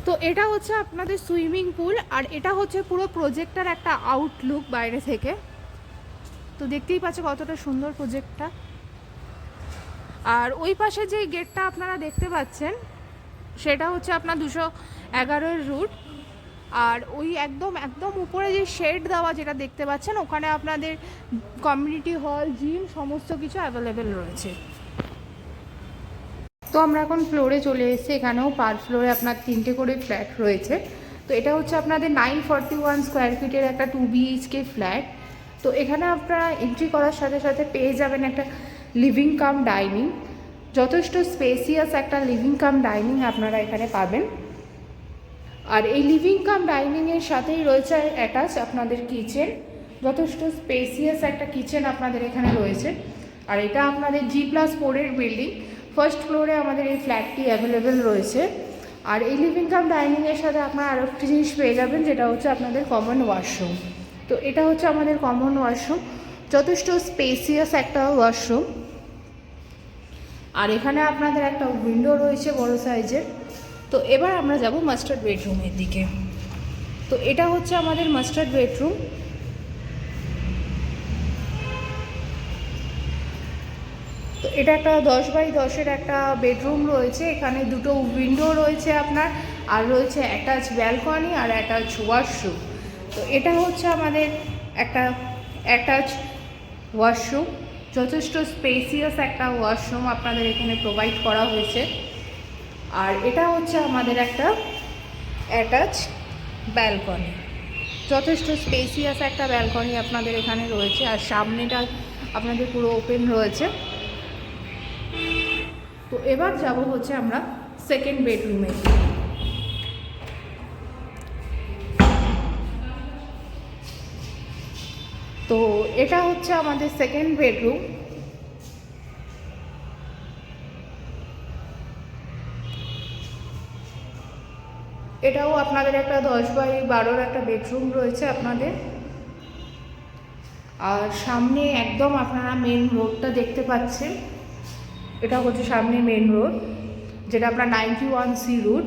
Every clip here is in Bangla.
তো এটা হচ্ছে আপনাদের সুইমিং পুল, আর এটা হচ্ছে পুরো প্রজেক্টটার একটা আউটলুক বাইরে থেকে। তো দেখতেই পাচ্ছে কতটা সুন্দর প্রজেক্টটা। আর ওই পাশে যে গেটটা আপনারা দেখতে পাচ্ছেন সেটা হচ্ছে আপনার 211 রুট। আর ওই একদম একদম উপরে যে শেড দেওয়া যেটা দেখতে পাচ্ছেন, ওখানে আপনাদের কমিউনিটি হল, জিম সমস্ত কিছু অ্যাভেলেবেল রয়েছে। তো আমরা এখন ফ্লোরে চলে এসেছি। এখানেও পার ফ্লোরে আপনার 3টে করে ফ্ল্যাট রয়েছে। তো এটা হচ্ছে আপনাদের 941 স্কোয়ার ফিটের একটা 2 BHK ফ্ল্যাট। তো এখানে আপনারা এন্ট্রি করার সাথে সাথে পেয়ে যাবেন একটা লিভিং কাম ডাইনিং। যথেষ্ট স্পেসিয়াস একটা লিভিং কাম ডাইনিং আপনারা এখানে পাবেন। আর এই লিভিং কাম ডাইনিংয়ের সাথেই রয়েছে অ্যাটাচ আপনাদের কিচেন। যথেষ্ট স্পেসিয়াস একটা কিচেন আপনাদের এখানে রয়েছে। আর এটা আপনাদের G+4 বিল্ডিং, ফার্স্ট ফ্লোরে আমাদের এই ফ্ল্যাটটি অ্যাভেলেবেল রয়েছে। আর এই লিভিং কাম ডাইনিংয়ের সাথে আপনারা আরও একটি জিনিস পেয়ে যাবেন, যেটা হচ্ছে আপনাদের কমন ওয়াশরুম। তো এটা হচ্ছে আমাদের কমন ওয়াশরুম, যথেষ্ট স্পেসিয়াস একটা ওয়াশরুম। আর এখানে আপনাদের একটা উইন্ডো রয়েছে বড় সাইজের। তো এবার আমরা যাব মাস্টার বেডরুমের দিকে। তো এটা হচ্ছে আমাদের মাস্টার বেডরুম। তো এটা একটা 10x10-এর একটা বেডরুম রয়েছে। এখানে 2টো উইন্ডো রয়েছে আপনার, আর রয়েছে অ্যাটাচ ব্যালকনি আর অ্যাটাচ ওয়াশরুম। তো এটা হচ্ছে আমাদের একটা অ্যাটাচ ওয়াশরুম, যথেষ্ট স্পেসিয়াস একটা ওয়াশরুম আপনাদের এখানে প্রোভাইড করা হয়েছে। আর এটা হচ্ছে আমাদের একটা অ্যাটাচ ব্যালকনি, যথেষ্ট স্পেসিয়াস একটা ব্যালকনি আপনাদের এখানে রয়েছে। আর সামনেটা আপনাদের পুরো ওপেন রয়েছে। তো এবার যাব হচ্ছে আমরা সেকেন্ড বেডরুমে। তো এটা হচ্ছে আমাদের সেকেন্ড বেডরুম। এটাও আপনাদের একটা 10x12 একটা বেডরুম রয়েছে আপনাদের। আর সামনে একদম আপনারা মেন রোডটা দেখতে পাচ্ছেন। এটা হচ্ছে সামনে মেন রোড, যেটা আপনার 91C রুট।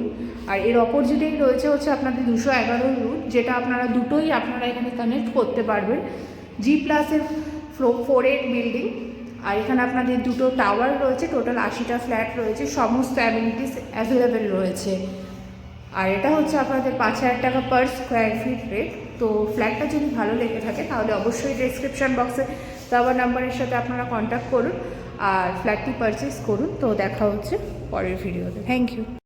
আর এর অপোজিটেই রয়েছে হচ্ছে আপনাদের 211 রুট, যেটা আপনারা দুটোই আপনারা এখানে কানেক্ট করতে পারবেন। G+4 building. আর এখানে আপনাদের 2টো টাওয়ার রয়েছে, টোটাল 80টা ফ্ল্যাট রয়েছে, সমস্ত অ্যামিনিটিস অ্যাভেলেবেল রয়েছে। আর এটা হচ্ছে আপনাদের 5,000 টাকা পার স্কোয়ার ফিট রেট। তো ফ্ল্যাটটা যদি ভালো লেগে থাকে তাহলে অবশ্যই ডেসক্রিপশন বক্সে দেওয়া নাম্বারের সাথে আপনারা কন্ট্যাক্ট করুন আর ফ্ল্যাটটি পারচেস করুন। তো দেখা হচ্ছে পরের ভিডিওতে। Thank you.